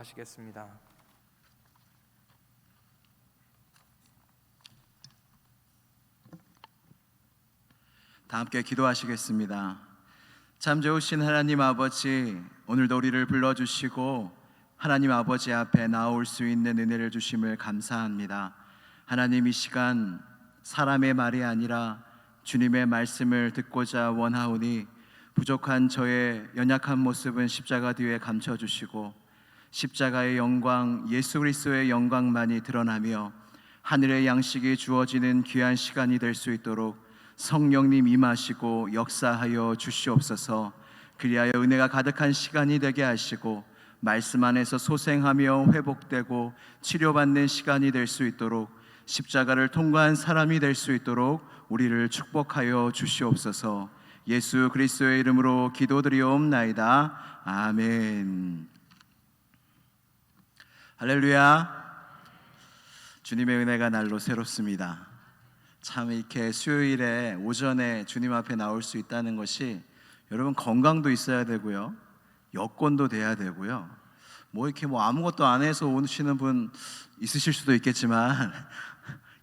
하시겠습니다. 다 함께 기도하시겠습니다. 참 좋으신 하나님 아버지, 오늘도 우리를 불러주시고 하나님 아버지 앞에 나올 수 있는 은혜를 주심을 감사합니다. 하나님, 이 시간 사람의 말이 아니라 주님의 말씀을 듣고자 원하오니 부족한 저의 연약한 모습은 십자가 뒤에 감춰주시고 십자가의 영광, 예수 그리스도의 영광만이 드러나며 하늘의 양식이 주어지는 귀한 시간이 될 수 있도록 성령님 임하시고 역사하여 주시옵소서. 그리하여 은혜가 가득한 시간이 되게 하시고 말씀 안에서 소생하며 회복되고 치료받는 시간이 될 수 있도록 십자가를 통과한 사람이 될 수 있도록 우리를 축복하여 주시옵소서. 예수 그리스도의 이름으로 기도드리옵나이다. 아멘. 할렐루야. 주님의 은혜가 날로 새롭습니다. 참 이렇게 수요일에 오전에 주님 앞에 나올 수 있다는 것이, 여러분, 건강도 있어야 되고요, 여건도 돼야 되고요, 이렇게 아무것도 안 해서 오시는 분 있으실 수도 있겠지만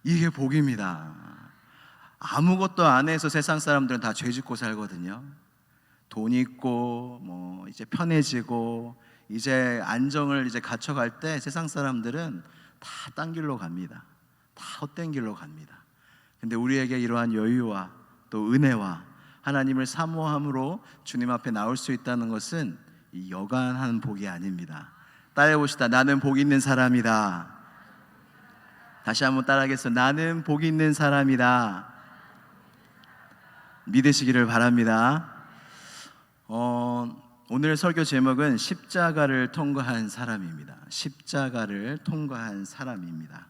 이게 복입니다. 아무것도 안 해서 세상 사람들은 다 죄 짓고 살거든요. 돈 있고 이제 편해지고 이제 안정을 이제 갖춰갈 때 세상 사람들은 다 딴 길로 갑니다. 다 헛된 길로 갑니다. 근데 우리에게 이러한 여유와 또 은혜와 하나님을 사모함으로 주님 앞에 나올 수 있다는 것은 이 여간한 복이 아닙니다. 따라해봅시다. 나는 복 있는 사람이다. 다시 한번 따라하겠습니다. 나는 복 있는 사람이다. 믿으시기를 바랍니다. 오늘 설교 제목은 십자가를 통과한 사람입니다. 십자가를 통과한 사람입니다.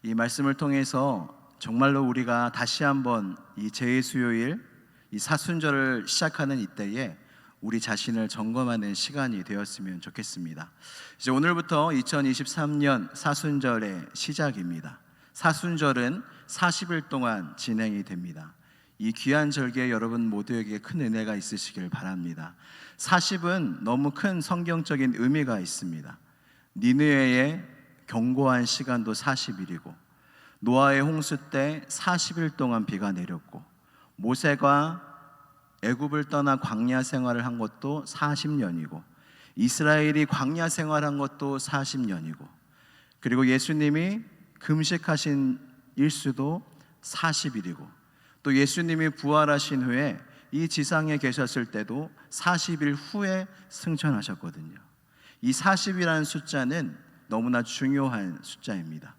이 말씀을 통해서 정말로 우리가 다시 한번 이 제2수요일, 이 사순절을 시작하는 이때에 우리 자신을 점검하는 시간이 되었으면 좋겠습니다. 이제 오늘부터 2023년 사순절의 시작입니다. 사순절은 40일 동안 진행이 됩니다. 이 귀한 절기에 여러분 모두에게 큰 은혜가 있으시길 바랍니다. 40은 너무 큰 성경적인 의미가 있습니다. 니느웨의 경고한 시간도 40일이고 노아의 홍수 때 40일 동안 비가 내렸고 모세가 애굽을 떠나 광야 생활을 한 것도 40년이고 이스라엘이 광야 생활한 것도 40년이고 그리고 예수님이 금식하신 일수도 40일이고 또 예수님이 부활하신 후에 이 지상에 계셨을 때도 40일 후에 승천하셨거든요. 이 40이라는 숫자는 너무나 중요한 숫자입니다.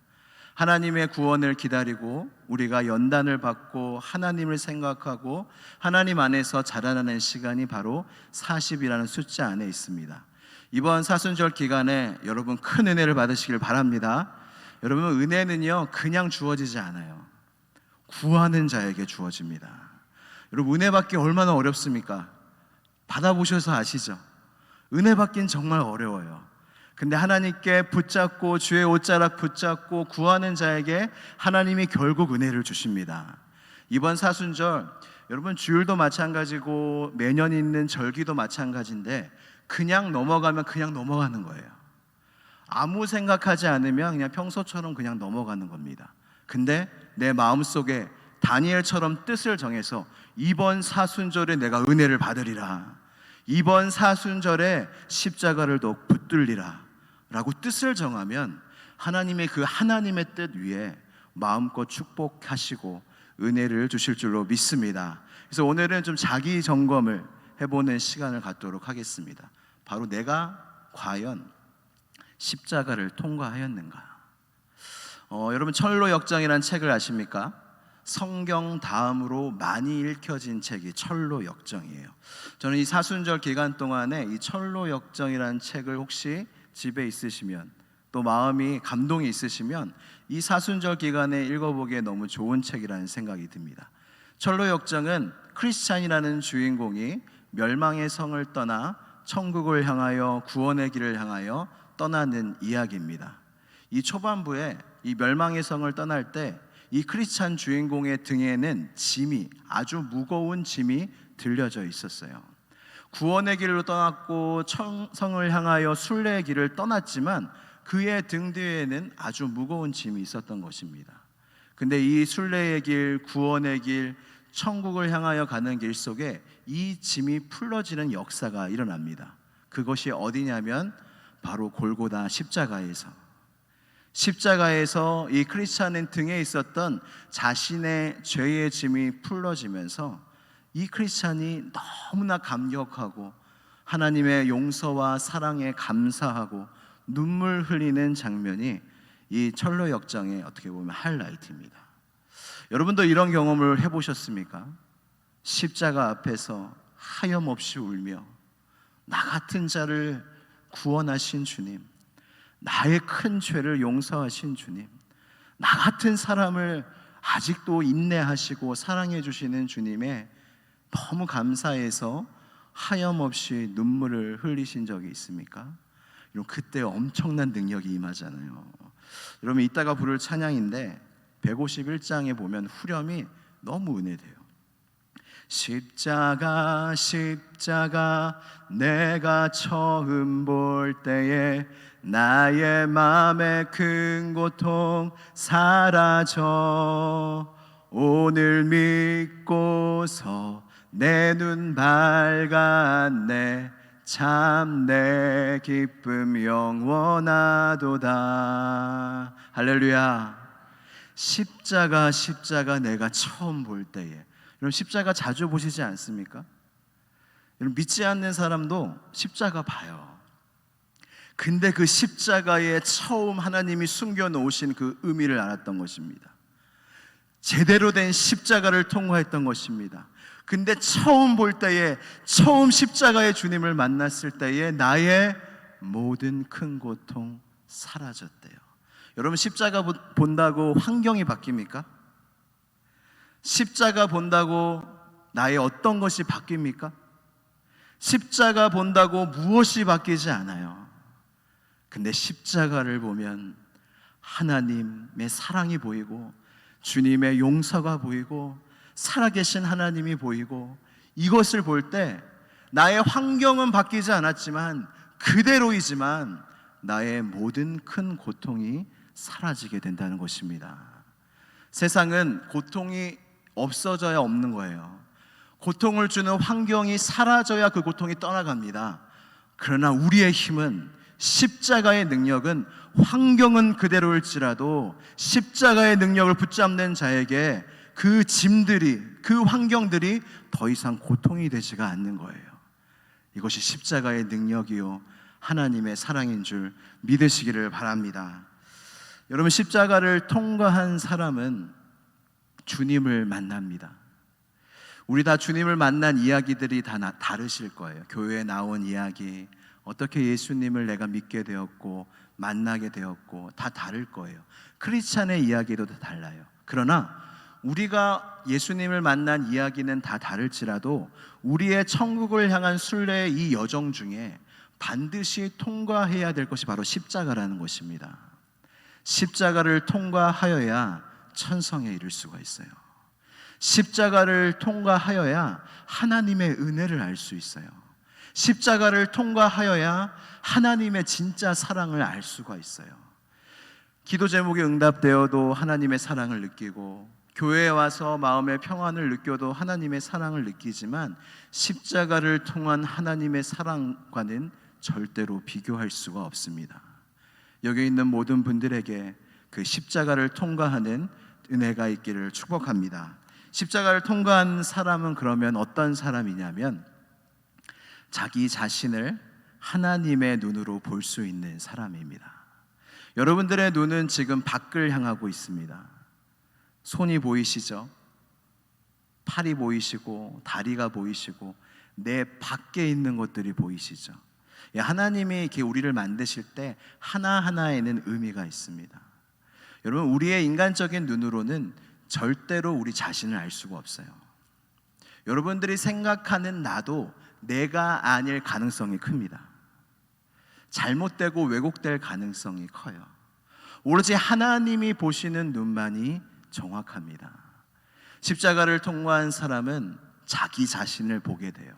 하나님의 구원을 기다리고 우리가 연단을 받고 하나님을 생각하고 하나님 안에서 자라나는 시간이 바로 40이라는 숫자 안에 있습니다. 이번 사순절 기간에 여러분 큰 은혜를 받으시길 바랍니다. 여러분, 은혜는요 그냥 주어지지 않아요. 구하는 자에게 주어집니다. 여러분, 은혜 받기 얼마나 어렵습니까? 받아보셔서 아시죠? 은혜 받긴 정말 어려워요. 근데 하나님께 붙잡고 주의 옷자락 붙잡고 구하는 자에게 하나님이 결국 은혜를 주십니다. 이번 사순절, 여러분, 주일도 마찬가지고 매년 있는 절기도 마찬가지인데 그냥 넘어가면 그냥 넘어가는 거예요. 아무 생각하지 않으면 그냥 평소처럼 그냥 넘어가는 겁니다. 근데 내 마음속에 다니엘처럼 뜻을 정해서 이번 사순절에 내가 은혜를 받으리라, 이번 사순절에 십자가를 더 붙들리라 라고 뜻을 정하면 하나님의 그 하나님의 뜻 위에 마음껏 축복하시고 은혜를 주실 줄로 믿습니다. 그래서 오늘은 좀 자기 점검을 해보는 시간을 갖도록 하겠습니다. 바로 내가 과연 십자가를 통과하였는가? 여러분, 철로 역정이라는 책을 아십니까? 성경 다음으로 많이 읽혀진 책이 철로 역정이에요. 저는 이 사순절 기간 동안에 이 철로 역정이라는 책을 혹시 집에 있으시면 또 마음이 감동이 있으시면 이 사순절 기간에 읽어보기에 너무 좋은 책이라는 생각이 듭니다. 철로 역정은 크리스찬이라는 주인공이 멸망의 성을 떠나 천국을 향하여 구원의 길을 향하여 떠나는 이야기입니다. 이 초반부에 이 멸망의 성을 떠날 때 이 크리스찬 주인공의 등에는 짐이, 아주 무거운 짐이 들려져 있었어요. 구원의 길로 떠났고 성을 향하여 순례의 길을 떠났지만 그의 등 뒤에는 아주 무거운 짐이 있었던 것입니다. 근데 이 순례의 길, 구원의 길, 천국을 향하여 가는 길 속에 이 짐이 풀어지는 역사가 일어납니다. 그것이 어디냐면 바로 골고다 십자가에서 이 크리스찬의 등에 있었던 자신의 죄의 짐이 풀어지면서 이 크리스찬이 너무나 감격하고 하나님의 용서와 사랑에 감사하고 눈물 흘리는 장면이 이 철로 역정의 어떻게 보면 하이라이트입니다. 여러분도 이런 경험을 해보셨습니까? 십자가 앞에서 하염없이 울며 나 같은 자를 구원하신 주님, 나의 큰 죄를 용서하신 주님, 나 같은 사람을 아직도 인내하시고 사랑해 주시는 주님의 너무 감사해서 하염없이 눈물을 흘리신 적이 있습니까? 여러분, 그때 엄청난 능력이 임하잖아요. 여러분, 이따가 부를 찬양인데 151장에 보면 후렴이 너무 은혜돼요. 십자가 십자가 내가 처음 볼 때에 나의 맘의 큰 고통 사라져 오늘 믿고서 내 눈 밝았네 참 내 기쁨 영원하도다. 할렐루야. 십자가 내가 처음 볼 때에, 여러분 십자가 자주 보시지 않습니까? 여러분 믿지 않는 사람도 십자가 봐요. 근데 그 십자가에 처음 하나님이 숨겨 놓으신 그 의미를 알았던 것입니다. 제대로 된 십자가를 통과했던 것입니다. 근데 처음 볼 때에, 처음 십자가의 주님을 만났을 때에 나의 모든 큰 고통 사라졌대요. 여러분, 십자가 본다고 환경이 바뀝니까? 십자가 본다고 나의 어떤 것이 바뀝니까? 십자가 본다고 무엇이 바뀌지 않아요. 근데 십자가를 보면 하나님의 사랑이 보이고 주님의 용서가 보이고 살아계신 하나님이 보이고, 이것을 볼 때 나의 환경은 바뀌지 않았지만 그대로이지만 나의 모든 큰 고통이 사라지게 된다는 것입니다. 세상은 고통이 없어져야 없는 거예요. 고통을 주는 환경이 사라져야 그 고통이 떠나갑니다. 그러나 우리의 힘은, 십자가의 능력은 환경은 그대로일지라도 십자가의 능력을 붙잡는 자에게 그 짐들이, 그 환경들이 더 이상 고통이 되지가 않는 거예요. 이것이 십자가의 능력이요 하나님의 사랑인 줄 믿으시기를 바랍니다. 여러분, 십자가를 통과한 사람은 주님을 만납니다. 우리 다 주님을 만난 이야기들이 다 다르실 거예요. 교회에 나온 이야기, 어떻게 예수님을 내가 믿게 되었고 만나게 되었고 다 다를 거예요. 크리스찬의 이야기도 다 달라요. 그러나 우리가 예수님을 만난 이야기는 다 다를지라도 우리의 천국을 향한 순례의 이 여정 중에 반드시 통과해야 될 것이 바로 십자가라는 것입니다. 십자가를 통과하여야 천성에 이를 수가 있어요. 십자가를 통과하여야 하나님의 은혜를 알 수 있어요. 십자가를 통과하여야 하나님의 진짜 사랑을 알 수가 있어요. 기도 제목이 응답되어도 하나님의 사랑을 느끼고, 교회에 와서 마음의 평안을 느껴도 하나님의 사랑을 느끼지만 십자가를 통한 하나님의 사랑과는 절대로 비교할 수가 없습니다. 여기 있는 모든 분들에게 그 십자가를 통과하는 은혜가 있기를 축복합니다. 십자가를 통과한 사람은 그러면 어떤 사람이냐면 자기 자신을 하나님의 눈으로 볼 수 있는 사람입니다. 여러분들의 눈은 지금 밖을 향하고 있습니다. 손이 보이시죠? 팔이 보이시고 다리가 보이시고 내 밖에 있는 것들이 보이시죠? 하나님이 이렇게 우리를 만드실 때 하나하나에는 의미가 있습니다. 여러분, 우리의 인간적인 눈으로는 절대로 우리 자신을 알 수가 없어요. 여러분들이 생각하는 나도 내가 아닐 가능성이 큽니다. 잘못되고 왜곡될 가능성이 커요. 오로지 하나님이 보시는 눈만이 정확합니다. 십자가를 통과한 사람은 자기 자신을 보게 돼요.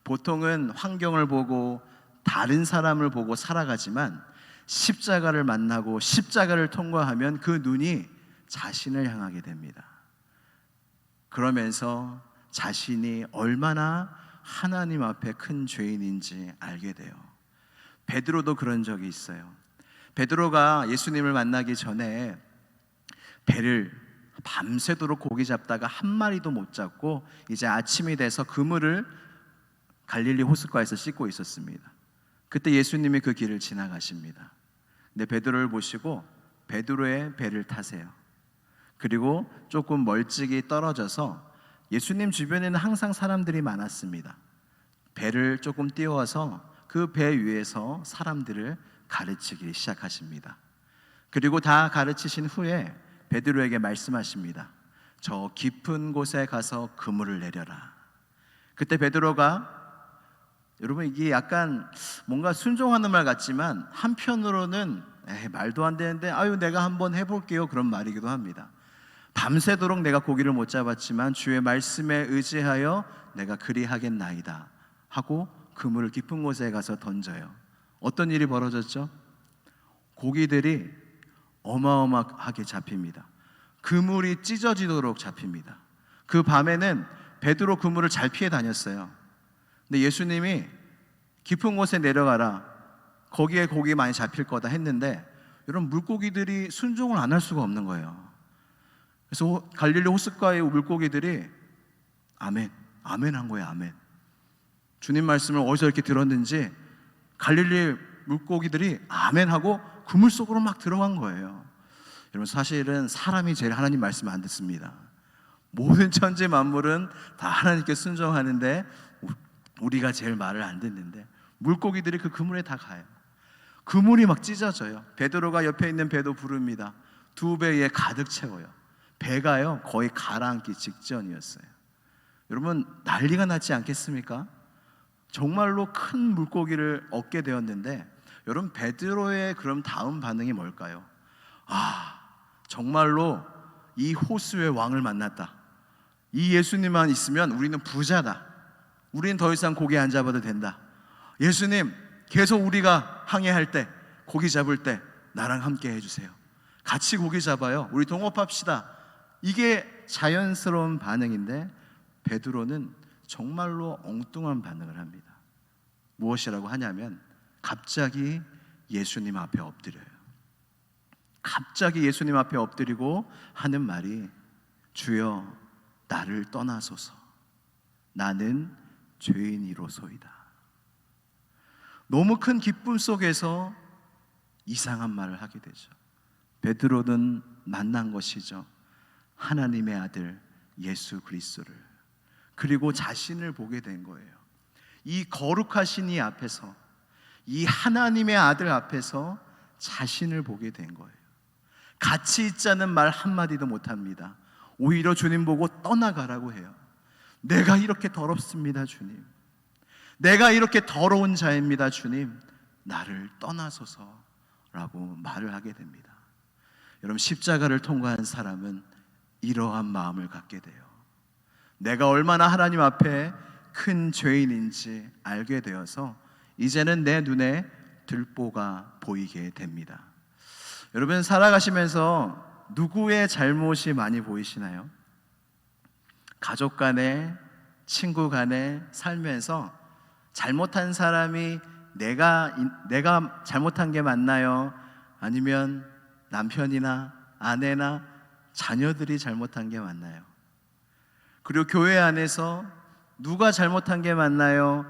보통은 환경을 보고 다른 사람을 보고 살아가지만 십자가를 만나고 십자가를 통과하면 그 눈이 자신을 향하게 됩니다. 그러면서 자신이 얼마나 하나님 앞에 큰 죄인인지 알게 돼요. 베드로도 그런 적이 있어요. 베드로가 예수님을 만나기 전에 배를 밤새도록 고기 잡다가 한 마리도 못 잡고 이제 아침이 돼서 그물을 갈릴리 호숫가에서 씻고 있었습니다. 그때 예수님이 그 길을 지나가십니다. 근데 베드로를 보시고 베드로의 배를 타세요. 그리고 조금 멀찍이 떨어져서 예수님 주변에는 항상 사람들이 많았습니다. 배를 조금 띄워서 그 배 위에서 사람들을 가르치기 시작하십니다. 그리고 다 가르치신 후에 베드로에게 말씀하십니다. 저 깊은 곳에 가서 그물을 내려라. 그때 베드로가, 여러분 이게 약간 뭔가 순종하는 말 같지만 한편으로는 말도 안 되는데 내가 한번 해볼게요 그런 말이기도 합니다. 밤새도록 내가 고기를 못 잡았지만 주의 말씀에 의지하여 내가 그리하겠나이다 하고 그물을 깊은 곳에 가서 던져요. 어떤 일이 벌어졌죠? 고기들이 어마어마하게 잡힙니다. 그물이 찢어지도록 잡힙니다. 그 밤에는 베드로 그물을 잘 피해 다녔어요. 근데 예수님이 깊은 곳에 내려가라, 거기에 고기 많이 잡힐 거다 했는데 여러분 물고기들이 순종을 안 할 수가 없는 거예요. 그래서 갈릴리 호숫가의 물고기들이 아멘, 아멘 한 거예요. 아멘. 주님 말씀을 어디서 이렇게 들었는지 갈릴리 물고기들이 아멘 하고 그물 속으로 막 들어간 거예요. 여러분 사실은 사람이 제일 하나님 말씀 안 듣습니다. 모든 천지 만물은 다 하나님께 순종하는데 우리가 제일 말을 안 듣는데 물고기들이 그 그물에 다 가요. 그물이 막 찢어져요. 베드로가 옆에 있는 배도 부릅니다. 두 배에 가득 채워요. 배가요 거의 가라앉기 직전이었어요. 여러분 난리가 났지 않겠습니까? 정말로 큰 물고기를 얻게 되었는데 여러분 베드로의 그럼 다음 반응이 뭘까요? 정말로 이 호수의 왕을 만났다. 이 예수님만 있으면 우리는 부자다. 우리는 더 이상 고기 안 잡아도 된다. 예수님 계속 우리가 항해할 때 고기 잡을 때 나랑 함께 해주세요. 같이 고기 잡아요. 우리 동업합시다. 이게 자연스러운 반응인데 베드로는 정말로 엉뚱한 반응을 합니다. 무엇이라고 하냐면 갑자기 예수님 앞에 엎드려요. 갑자기 예수님 앞에 엎드리고 하는 말이 주여 나를 떠나소서 나는 죄인이로소이다. 너무 큰 기쁨 속에서 이상한 말을 하게 되죠. 베드로는 만난 것이죠. 하나님의 아들 예수 그리스도를, 그리고 자신을 보게 된 거예요. 이 거룩하신 이 앞에서, 이 하나님의 아들 앞에서 자신을 보게 된 거예요. 같이 있자는 말 한마디도 못합니다. 오히려 주님 보고 떠나가라고 해요. 내가 이렇게 더럽습니다 주님, 내가 이렇게 더러운 자입니다 주님, 나를 떠나소서라고 말을 하게 됩니다. 여러분 십자가를 통과한 사람은 이러한 마음을 갖게 돼요. 내가 얼마나 하나님 앞에 큰 죄인인지 알게 되어서 이제는 내 눈에 들보가 보이게 됩니다. 여러분 살아가시면서 누구의 잘못이 많이 보이시나요? 가족 간에, 친구 간에 살면서 잘못한 사람이 내가 잘못한 게 맞나요? 아니면 남편이나 아내나 자녀들이 잘못한 게 맞나요? 그리고 교회 안에서 누가 잘못한 게 맞나요?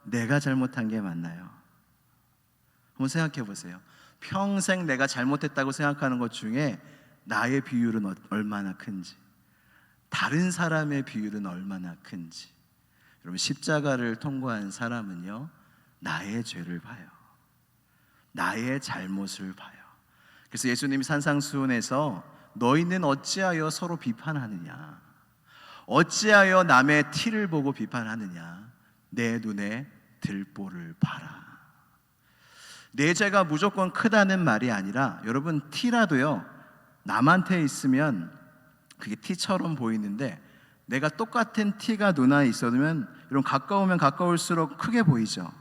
내가 잘못한 게 맞나요? 한번 생각해 보세요. 평생 내가 잘못했다고 생각하는 것 중에 나의 비율은 얼마나 큰지, 다른 사람의 비율은 얼마나 큰지. 여러분 십자가를 통과한 사람은요 나의 죄를 봐요. 나의 잘못을 봐요. 그래서 예수님이 산상수훈에서 너희는 어찌하여 서로 비판하느냐, 어찌하여 남의 티를 보고 비판하느냐, 내 눈에 들보를 봐라. 내 죄가 무조건 크다는 말이 아니라 여러분 티라도요 남한테 있으면 그게 티처럼 보이는데 내가 똑같은 티가 눈에 있으면 여러분 가까우면 가까울수록 크게 보이죠.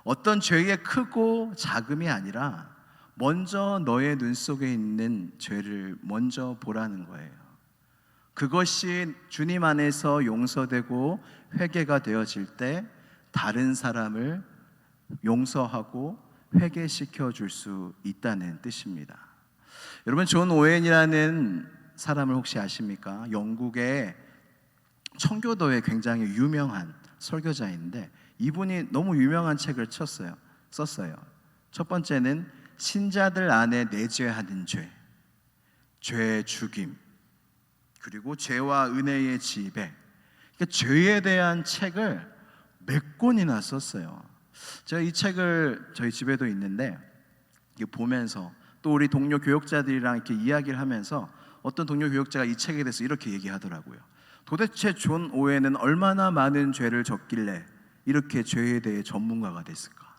어떤 죄의 크고 작음이 아니라 먼저 너의 눈 속에 있는 죄를 먼저 보라는 거예요. 그것이 주님 안에서 용서되고 회개가 되어질 때 다른 사람을 용서하고 회개시켜 줄 수 있다는 뜻입니다. 여러분, 존 오웬이라는 사람을 혹시 아십니까? 영국의 청교도에 굉장히 유명한 설교자인데 이분이 너무 유명한 책을 썼어요. 첫 번째는 신자들 안에 내재하는 죄, 죄의 죽임, 그리고 죄와 은혜의 지배. 그러니까 죄에 대한 책을 몇 권이나 썼어요. 제가 이 책을 저희 집에도 있는데 보면서 또 우리 동료 교역자들이랑 이렇게 이야기를 하면서 어떤 동료 교역자가 이 책에 대해서 이렇게 얘기하더라고요. 도대체 존 오웬은 얼마나 많은 죄를 졌길래 이렇게 죄에 대해 전문가가 됐을까?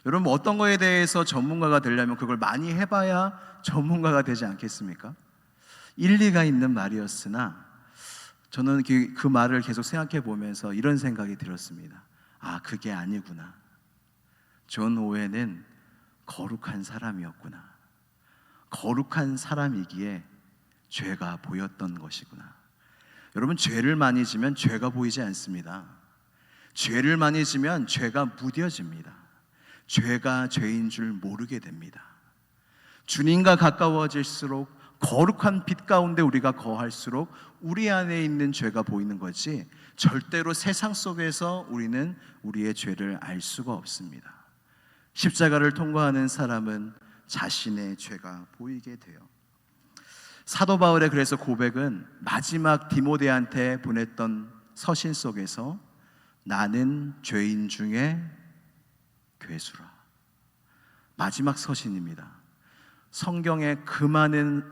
여러분, 어떤 거에 대해서 전문가가 되려면 그걸 많이 해봐야 전문가가 되지 않겠습니까? 일리가 있는 말이었으나 저는 그 말을 계속 생각해 보면서 이런 생각이 들었습니다. 아, 그게 아니구나. 존 오웬은 거룩한 사람이었구나. 거룩한 사람이기에 죄가 보였던 것이구나. 여러분, 죄를 많이 지면 죄가 보이지 않습니다. 죄를 많이 지면 죄가 무뎌집니다. 죄가 죄인 줄 모르게 됩니다. 주님과 가까워질수록 거룩한 빛 가운데 우리가 거할수록 우리 안에 있는 죄가 보이는 거지, 절대로 세상 속에서 우리는 우리의 죄를 알 수가 없습니다. 십자가를 통과하는 사람은 자신의 죄가 보이게 돼요. 사도 바울의 그래서 고백은 마지막 디모데한테 보냈던 서신 속에서 나는 죄인 중에 괴수라. 마지막 서신입니다. 성경에 그 많은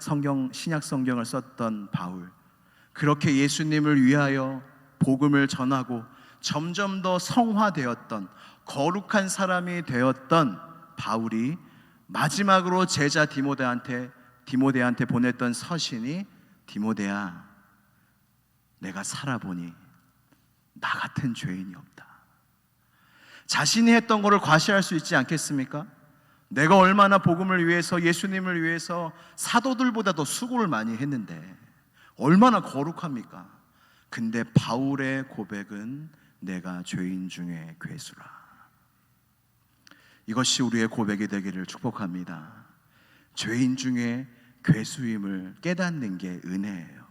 신약 성경을 썼던 바울, 그렇게 예수님을 위하여 복음을 전하고 점점 더 성화되었던 거룩한 사람이 되었던 바울이 마지막으로 제자 디모데한테 보냈던 서신이, 디모데야, 내가 살아보니 나 같은 죄인이 없다. 자신이 했던 것을 과시할 수 있지 않겠습니까? 내가 얼마나 복음을 위해서, 예수님을 위해서 사도들보다도 수고를 많이 했는데 얼마나 거룩합니까? 근데 바울의 고백은 내가 죄인 중에 괴수라. 이것이 우리의 고백이 되기를 축복합니다. 죄인 중에 괴수임을 깨닫는 게 은혜예요.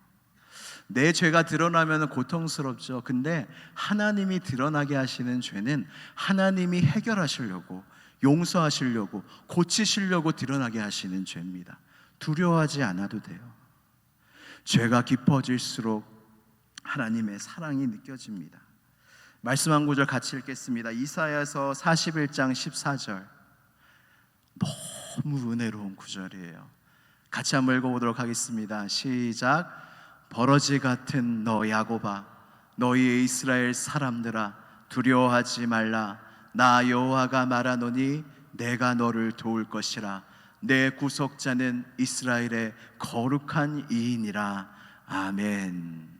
내 죄가 드러나면 고통스럽죠. 근데 하나님이 드러나게 하시는 죄는 하나님이 해결하시려고, 용서하시려고, 고치시려고 드러나게 하시는 죄입니다. 두려워하지 않아도 돼요. 죄가 깊어질수록 하나님의 사랑이 느껴집니다. 말씀 한 구절 같이 읽겠습니다. 이사야서 41장 14절. 너무 은혜로운 구절이에요. 같이 한번 읽어보도록 하겠습니다. 시작. 버러지 같은 너 야곱아, 너희 이스라엘 사람들아, 두려워하지 말라. 나 여호와가 말하노니 내가 너를 도울 것이라. 내 구속자는 이스라엘의 거룩한 이인이라. 아멘.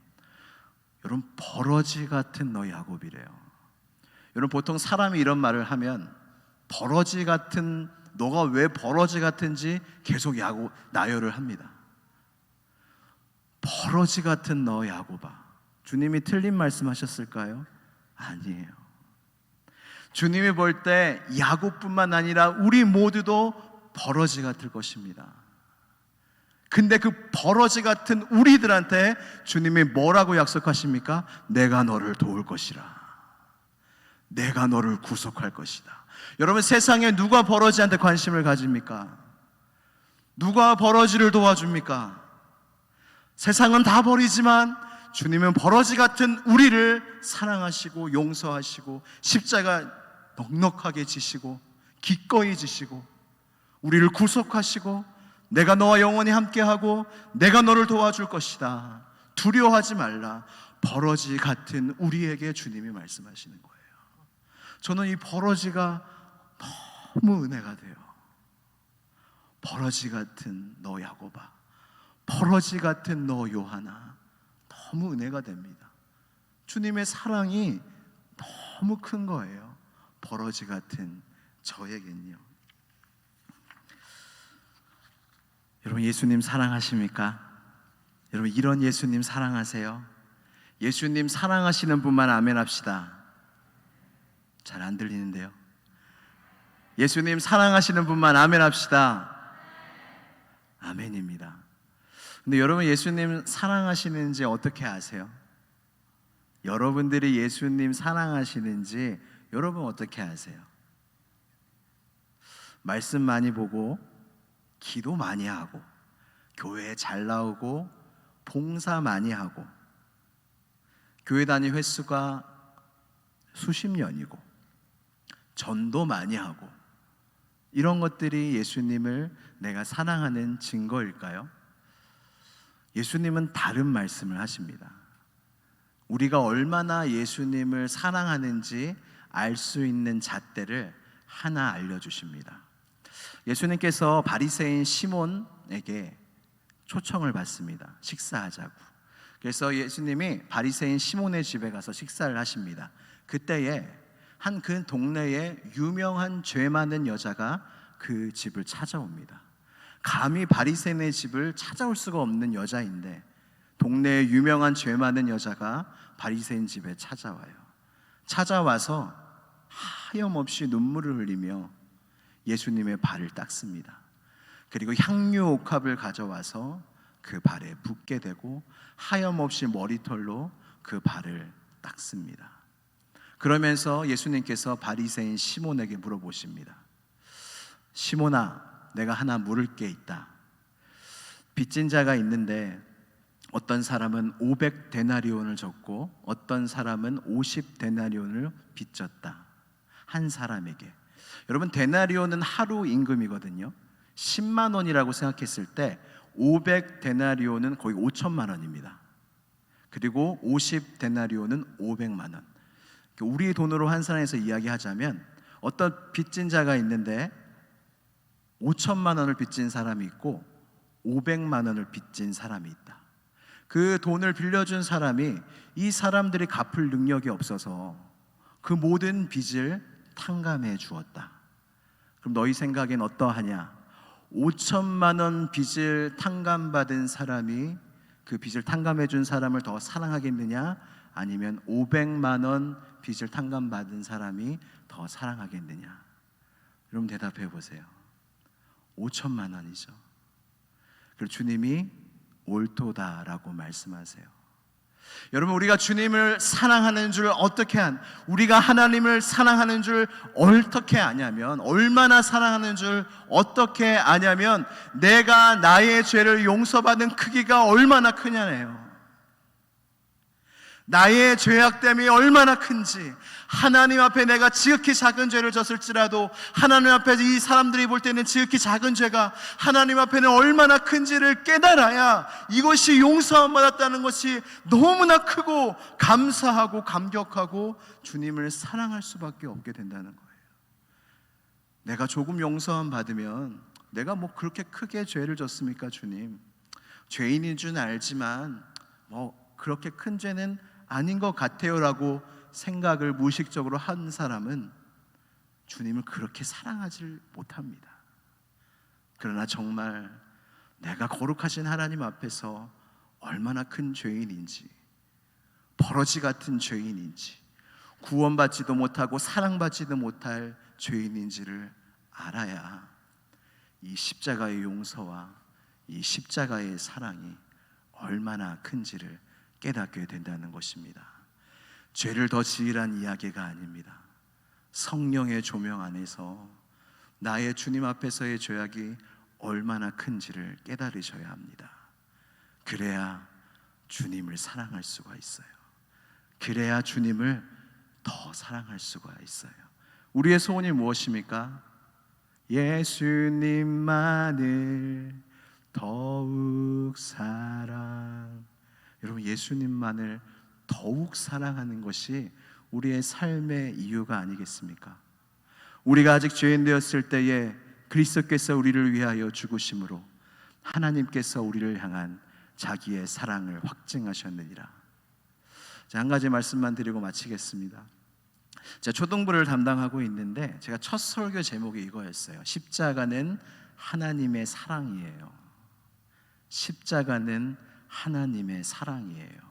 여러분, 버러지 같은 너 야곱이래요. 여러분, 보통 사람이 이런 말을 하면 버러지 같은, 너가 왜 버러지 같은지 계속 나열을 합니다. 버러지 같은 너 야곱아. 주님이 틀린 말씀하셨을까요? 아니에요. 주님이 볼 때 야곱뿐만 아니라 우리 모두도 버러지 같을 것입니다. 근데 그 버러지 같은 우리들한테 주님이 뭐라고 약속하십니까? 내가 너를 도울 것이라. 내가 너를 구속할 것이다. 여러분, 세상에 누가 버러지한테 관심을 가집니까? 누가 버러지를 도와줍니까? 세상은 다 버리지만 주님은 버러지 같은 우리를 사랑하시고 용서하시고 십자가 넉넉하게 지시고 기꺼이 지시고 우리를 구속하시고 내가 너와 영원히 함께하고 내가 너를 도와줄 것이다. 두려워하지 말라. 버러지 같은 우리에게 주님이 말씀하시는 거예요. 저는 이 버러지가 너무 은혜가 돼요. 버러지 같은 너 야곱아, 버러지 같은 너 요하나, 너무 은혜가 됩니다. 주님의 사랑이 너무 큰 거예요. 버러지 같은 저에겐요. 여러분, 예수님 사랑하십니까? 여러분, 이런 예수님 사랑하세요? 예수님 사랑하시는 분만 아멘 합시다. 잘 안 들리는데요. 예수님 사랑하시는 분만 아멘 합시다. 아멘입니다. 근데 여러분, 예수님 사랑하시는지 어떻게 아세요? 여러분들이 예수님 사랑하시는지 여러분 어떻게 아세요? 말씀 많이 보고 기도 많이 하고 교회 잘 나오고 봉사 많이 하고 교회 다닐 횟수가 수십 년이고 전도 많이 하고 이런 것들이 예수님을 내가 사랑하는 증거일까요? 예수님은 다른 말씀을 하십니다. 우리가 얼마나 예수님을 사랑하는지 알 수 있는 잣대를 하나 알려주십니다. 예수님께서 바리새인 시몬에게 초청을 받습니다. 식사하자고. 그래서 예수님이 바리새인 시몬의 집에 가서 식사를 하십니다. 그때에 한 그 동네에 유명한 죄 많은 여자가 그 집을 찾아옵니다. 감히 바리새인의 집을 찾아올 수가 없는 여자인데 동네에 유명한 죄 많은 여자가 바리새인 집에 찾아와요. 찾아와서 하염없이 눈물을 흘리며 예수님의 발을 닦습니다. 그리고 향유 옥합을 가져와서 그 발에 붓게 되고 하염없이 머리털로 그 발을 닦습니다. 그러면서 예수님께서 바리새인 시몬에게 물어보십니다. 시몬아, 내가 하나 물을 게 있다. 빚진 자가 있는데 어떤 사람은 500데나리온을 줬고 어떤 사람은 50데나리온을 빚졌다. 한 사람에게. 여러분, 데나리온은 하루 임금이거든요. 10만 원이라고 생각했을 때 500데나리온은 거의 5천만 원입니다. 그리고 50데나리온은 500만 원. 우리 돈으로 환산해서 이야기하자면 어떤 빚진 자가 있는데 5천만 원을 빚진 사람이 있고 500만 원을 빚진 사람이 있다. 그 돈을 빌려준 사람이 이 사람들이 갚을 능력이 없어서 그 모든 빚을 탕감해 주었다. 그럼 너희 생각엔 어떠하냐? 5천만 원 빚을 탕감받은 사람이 그 빚을 탕감해 준 사람을 더 사랑하겠느냐? 아니면 500만 원 빚을 탕감받은 사람이 더 사랑하겠느냐? 여러분 대답해 보세요. 5천만 원이죠. 그리고 주님이 옳도다라고 말씀하세요. 여러분, 우리가 주님을 사랑하는 줄 어떻게 우리가 하나님을 사랑하는 줄 어떻게 아냐면, 얼마나 사랑하는 줄 어떻게 아냐면 내가 나의 죄를 용서받는 크기가 얼마나 크냐네요. 나의 죄악됨이 얼마나 큰지, 하나님 앞에 내가 지극히 작은 죄를 졌을지라도 하나님 앞에 이 사람들이 볼 때는 지극히 작은 죄가 하나님 앞에는 얼마나 큰지를 깨달아야 이것이 용서함 받았다는 것이 너무나 크고 감사하고 감격하고 주님을 사랑할 수밖에 없게 된다는 거예요. 내가 조금 용서함 받으면 내가 뭐 그렇게 크게 죄를 졌습니까? 주님, 죄인인 줄 알지만 뭐 그렇게 큰 죄는 아닌 것 같아요 라고 생각을 무의식적으로 한 사람은 주님을 그렇게 사랑하지 못합니다. 그러나 정말 내가 거룩하신 하나님 앞에서 얼마나 큰 죄인인지, 버러지 같은 죄인인지, 구원받지도 못하고 사랑받지도 못할 죄인인지를 알아야 이 십자가의 용서와 이 십자가의 사랑이 얼마나 큰지를 깨닫게 된다는 것입니다. 죄를 더 지으란 이야기가 아닙니다. 성령의 조명 안에서 나의 주님 앞에서의 죄악이 얼마나 큰지를 깨달으셔야 합니다. 그래야 주님을 사랑할 수가 있어요. 그래야 주님을 더 사랑할 수가 있어요. 우리의 소원이 무엇입니까? 예수님만을 더욱 사랑. 여러분, 예수님만을 더욱 사랑하는 것이 우리의 삶의 이유가 아니겠습니까? 우리가 아직 죄인 되었을 때에 그리스도께서 우리를 위하여 죽으심으로 하나님께서 우리를 향한 자기의 사랑을 확증하셨느니라. 자, 한 가지 말씀만 드리고 마치겠습니다. 제가 초등부를 담당하고 있는데 제가 첫 설교 제목이 이거였어요. 십자가는 하나님의 사랑이에요. 십자가는 하나님의 사랑이에요.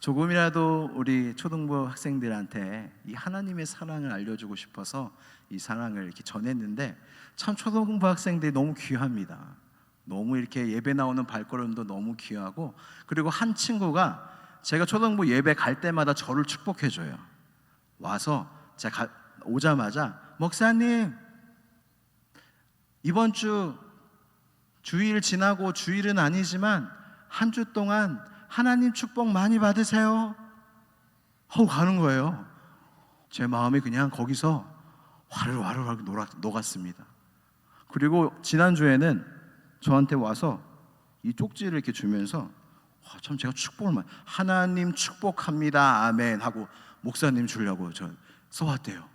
조금이라도 우리 초등부 학생들한테 이 하나님의 사랑을 알려주고 싶어서 이 사랑을 이렇게 전했는데, 참 초등부 학생들이 너무 귀합니다. 너무 이렇게 예배 나오는 발걸음도 너무 귀하고, 그리고 한 친구가 제가 초등부 예배 갈 때마다 저를 축복해줘요. 와서 제가 오자마자, 목사님 이번 주 주일 지나고 주일은 아니지만 한 주 동안 하나님 축복 많이 받으세요 하고 가는 거예요. 제 마음이 그냥 거기서 와르르 녹았습니다. 그리고 지난주에는 저한테 와서 이 쪽지를 이렇게 주면서 참 제가 축복을 많이, 하나님 축복합니다 아멘 하고 목사님 주려고 저 써왔대요.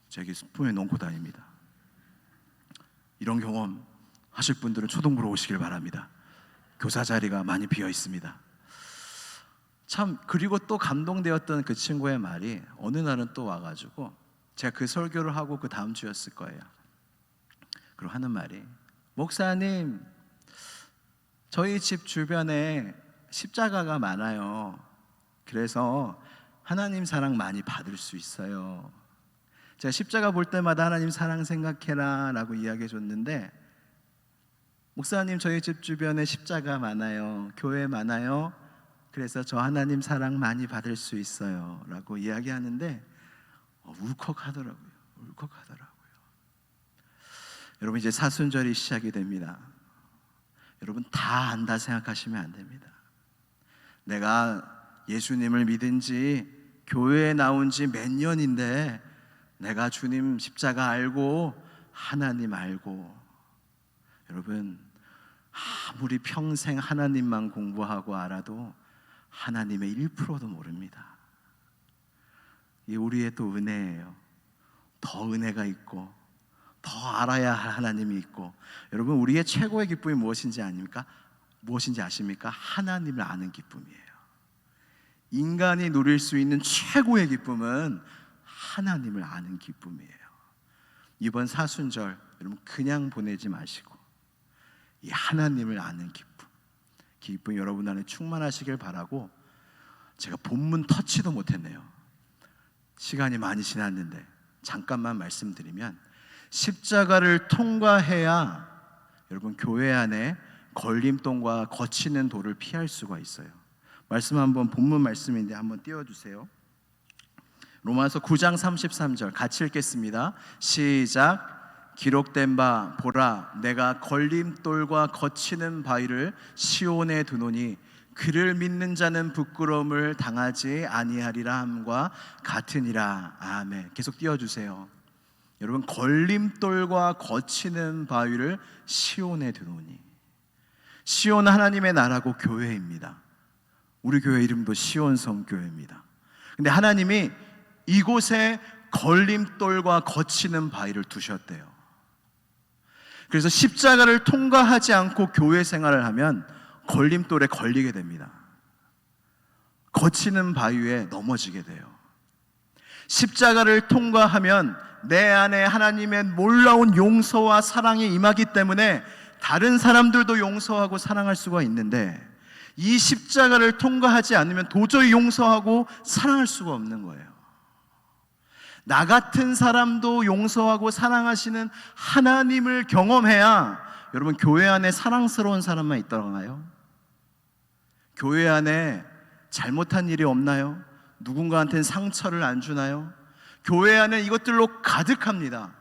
제게 품에 넣고 다닙니다. 이런 경험 하실 분들은 초등부로 오시길 바랍니다. 교사 자리가 많이 비어 있습니다. 참, 그리고 또 감동되었던 그 친구의 말이, 어느 날은 또 와가지고 제가 그 설교를 하고 그 다음 주였을 거예요. 그리고 하는 말이, 목사님 저희 집 주변에 십자가가 많아요. 그래서 하나님 사랑 많이 받을 수 있어요. 제가 십자가 볼 때마다 하나님 사랑 생각해라 라고 이야기해 줬는데, 목사님 저희 집 주변에 십자가 많아요, 교회 많아요, 그래서 저 하나님 사랑 많이 받을 수 있어요 라고 이야기하는데 울컥하더라고요. 여러분, 이제 사순절이 시작이 됩니다. 여러분, 다 안다 생각하시면 안 됩니다. 내가 예수님을 믿은 지, 교회에 나온 지 몇 년인데 내가 주님 십자가 알고 하나님 알고, 여러분 아무리 평생 하나님만 공부하고 알아도 하나님의 1%도 모릅니다. 이 우리의 또 은혜예요. 더 은혜가 있고 더 알아야 할 하나님이 있고, 여러분 우리의 최고의 기쁨이 무엇인지 아십니까? 하나님을 아는 기쁨이에요. 인간이 누릴 수 있는 최고의 기쁨은 하나님을 아는 기쁨이에요. 이번 사순절 여러분 그냥 보내지 마시고 이 하나님을 아는 기쁨 여러분 안에 충만하시길 바라고, 제가 본문 터치도 못했네요. 시간이 많이 지났는데 잠깐만 말씀드리면, 십자가를 통과해야 여러분 교회 안에 걸림돌과 거치는 돌을 피할 수가 있어요. 말씀 한번, 본문 말씀인데 한번 띄워주세요. 로마서 9장 33절 같이 읽겠습니다. 시작. 기록된 바 보라, 내가 걸림돌과 거치는 바위를 시온에 두노니 그를 믿는 자는 부끄러움을 당하지 아니하리라 함과 같으니라. 아멘. 계속 띄워주세요. 여러분, 걸림돌과 거치는 바위를 시온에 두노니, 시온 하나님의 나라고 교회입니다. 우리 교회 이름도 시온성교회입니다. 근데 하나님이 이곳에 걸림돌과 거치는 바위를 두셨대요. 그래서 십자가를 통과하지 않고 교회 생활을 하면 걸림돌에 걸리게 됩니다. 거치는 바위에 넘어지게 돼요. 십자가를 통과하면 내 안에 하나님의 놀라운 용서와 사랑이 임하기 때문에 다른 사람들도 용서하고 사랑할 수가 있는데, 이 십자가를 통과하지 않으면 도저히 용서하고 사랑할 수가 없는 거예요. 나 같은 사람도 용서하고 사랑하시는 하나님을 경험해야 여러분 교회 안에 사랑스러운 사람만 있더라고요. 교회 안에 잘못한 일이 없나요? 누군가한테는 상처를 안 주나요? 교회 안에 이것들로 가득합니다.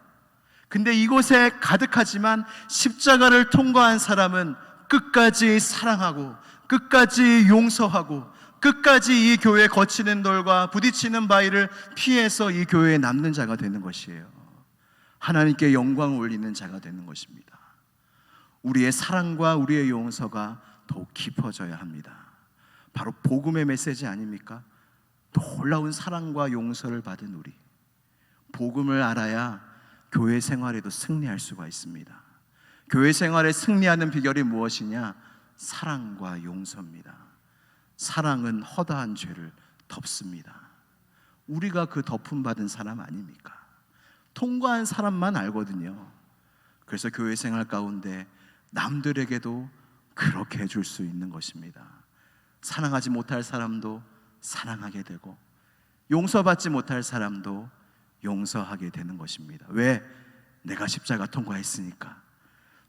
근데 이곳에 가득하지만 십자가를 통과한 사람은 끝까지 사랑하고 끝까지 용서하고 끝까지 이 교회에 거치는 돌과 부딪히는 바위를 피해서 이 교회에 남는 자가 되는 것이에요. 하나님께 영광을 올리는 자가 되는 것입니다. 우리의 사랑과 우리의 용서가 더욱 깊어져야 합니다. 바로 복음의 메시지 아닙니까? 놀라운 사랑과 용서를 받은 우리, 복음을 알아야 교회 생활에도 승리할 수가 있습니다. 교회 생활에 승리하는 비결이 무엇이냐? 사랑과 용서입니다. 사랑은 허다한 죄를 덮습니다. 우리가 그 덮음 받은 사람 아닙니까? 통과한 사람만 알거든요. 그래서 교회 생활 가운데 남들에게도 그렇게 해줄 수 있는 것입니다. 사랑하지 못할 사람도 사랑하게 되고, 용서받지 못할 사람도 용서하게 되는 것입니다. 왜? 내가 십자가 통과했으니까,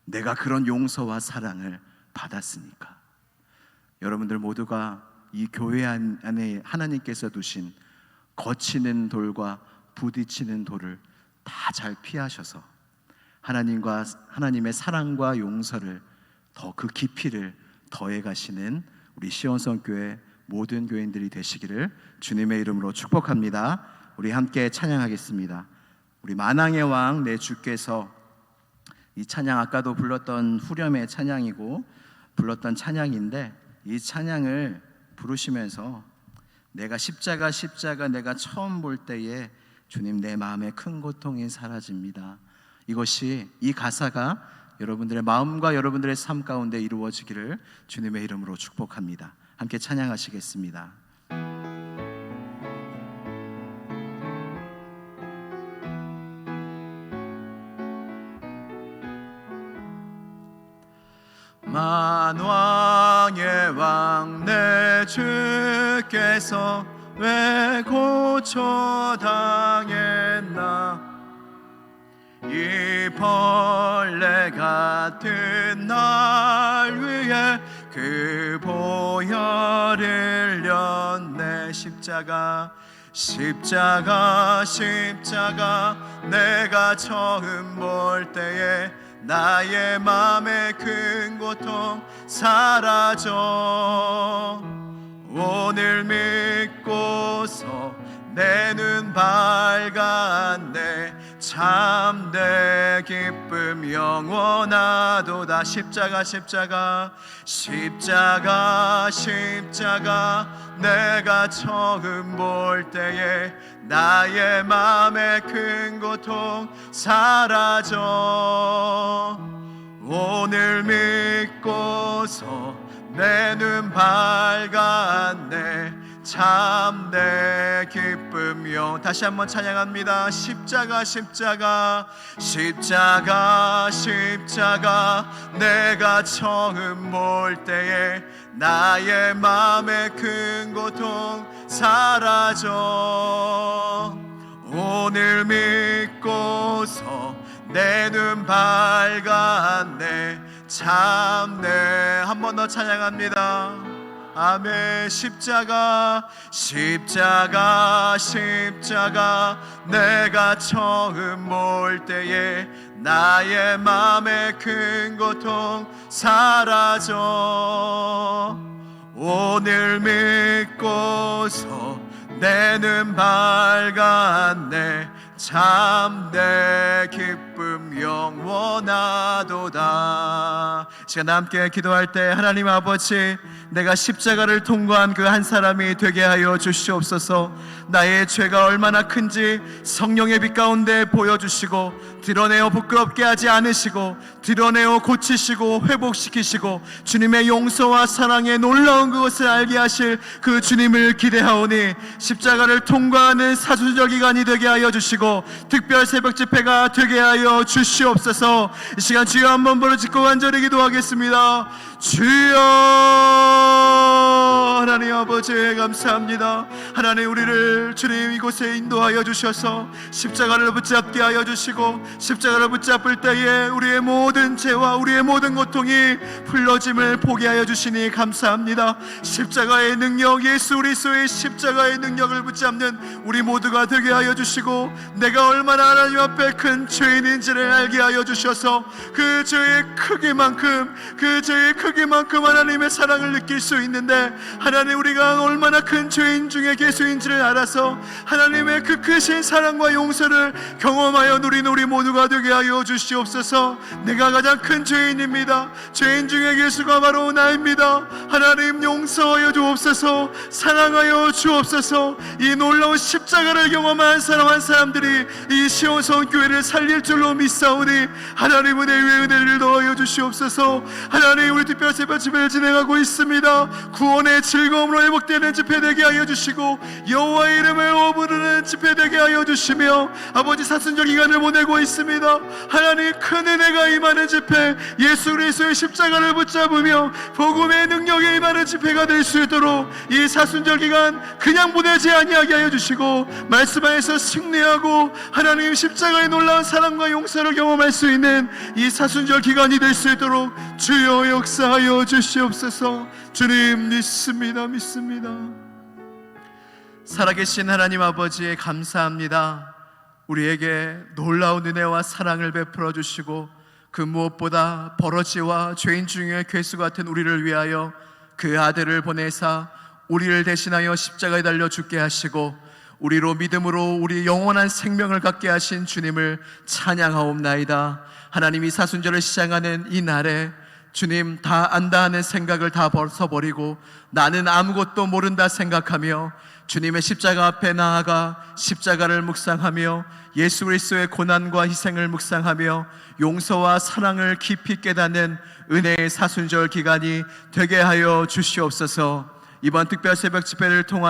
내가 그런 용서와 사랑을 받았으니까. 여러분들 모두가 이 교회 안에 하나님께서 두신 거치는 돌과 부딪히는 돌을 다 잘 피하셔서 하나님의 사랑과 용서를 더 그 깊이를 더해 가시는 우리 시온성교회 모든 교인들이 되시기를 주님의 이름으로 축복합니다. 우리 함께 찬양하겠습니다. 우리 만왕의 왕 내 주께서, 이 찬양 아까도 불렀던 후렴의 찬양이고 불렀던 찬양인데, 이 찬양을 부르시면서 내가 십자가 내가 처음 볼 때에 주님 내 마음의 큰 고통이 사라집니다. 이 가사가 여러분들의 마음과 여러분들의 삶 가운데 이루어지기를 주님의 이름으로 축복합니다. 함께 찬양하시겠습니다. 만왕의 왕 내 주께서 왜 고초당했나? 이 벌레 같은 날 위해 그 보혈을 흘렸네. 십자가 내가 처음 볼 때에 나의 맘의 큰 고통 사라져. 오늘 믿고서 내 눈 밝았네. 참내 기쁨 영원하도다. 십자가 내가 처음 볼 때에 나의 맘의 큰 고통 사라져. 오늘 믿고서 내 눈 밝았네. 참내 기쁨 다시 한번 찬양합니다. 십자가 내가 처음 볼 때에 나의 맘의 큰 고통 사라져. 오늘 믿고서 내 눈 밝았네. 참내 한 번 더 찬양합니다. 아멘. 십자가 내가 처음 볼 때에 나의 맘의 큰 고통 사라져. 오늘 믿고서 내 눈 밝았네. 참내 기쁨 영원하도다. 시간 함께 기도할 때, 하나님 아버지, 내가 십자가를 통과한 그 한 사람이 되게 하여 주시옵소서. 나의 죄가 얼마나 큰지 성령의 빛 가운데 보여주시고, 드러내어 부끄럽게 하지 않으시고, 드러내어 고치시고 회복시키시고, 주님의 용서와 사랑의 놀라운 그것을 알게 하실 그 주님을 기대하오니, 십자가를 통과하는 사순절 기간이 되게 하여 주시고, 특별 새벽 집회가 되게 하여 주시옵소서. 이 시간 주여 한번 부르짖고 간절히 기도하겠습니다. 주여. 하나님 아버지 감사합니다. 하나님, 우리를 주님 이곳에 인도하여 주셔서 십자가를 붙잡게 하여 주시고, 십자가를 붙잡을 때에 우리의 모든 죄와 우리의 모든 고통이 풀러짐을 보게 하여 주시니 감사합니다. 십자가의 능력, 예수 그리스도의 십자가의 능력을 붙잡는 우리 모두가 되게 하여 주시고, 내가 얼마나 하나님 앞에 큰 죄인인지를 알게 하여 주셔서 그 죄의 크기만큼 하나님의 사랑을 느낄 수 있는데, 하나님, 우리가 얼마나 큰 죄인 중에 개수인지를 알아서 하나님의 그 크신 사랑과 용서를 경험하여 누리는 우리 모두가 되게 하여 주시옵소서. 내가 가장 큰 죄인입니다. 죄인 중에 개수가 바로 나입니다. 하나님, 용서하여 주옵소서. 사랑하여 주옵소서. 이 놀라운 십자가를 경험한 사랑한 사람들이 이 시온성 교회를 살릴 줄로 믿사 원하오니 하나님 은혜 위에 은혜를 더하여 주시옵소서. 하나님, 우리 특별 새벽 집회를 진행하고 있습니다. 구원의 즐거움으로 회복되는 집회 되게 하여 주시고 여호와의 이름을 부르는 집회 되게 하여 주시며 아버지 사순절 기간을 보내고 있습니다. 하나님, 큰 은혜가 임하는 집회, 예수 그리스도의 십자가를 붙잡으며 복음의 능력에 임하는 집회가 될 수 있도록 이 사순절 기간 그냥 보내지 아니하게 하여 주시고 말씀 안에서 승리하고 하나님 십자가의 놀라운 사랑과 용서를 경험할 수 있는 이 사순절 기간이 될 수 있도록 주여 역사하여 주시옵소서. 주님, 믿습니다. 살아계신 하나님 아버지, 감사합니다. 우리에게 놀라운 은혜와 사랑을 베풀어 주시고 그 무엇보다 버러지와 죄인 중에 괴수 같은 우리를 위하여 그 아들을 보내사 우리를 대신하여 십자가에 달려 죽게 하시고 우리로 믿음으로 우리 영원한 생명을 갖게 하신 주님을 찬양하옵나이다. 하나님이 사순절을 시작하는 이 날에 주님, 다 안다 하는 생각을 다 벗어버리고 나는 아무것도 모른다 생각하며 주님의 십자가 앞에 나아가 십자가를 묵상하며 예수 그리스도의 고난과 희생을 묵상하며 용서와 사랑을 깊이 깨닫는 은혜의 사순절 기간이 되게 하여 주시옵소서. 이번 특별 새벽 집회를 통하여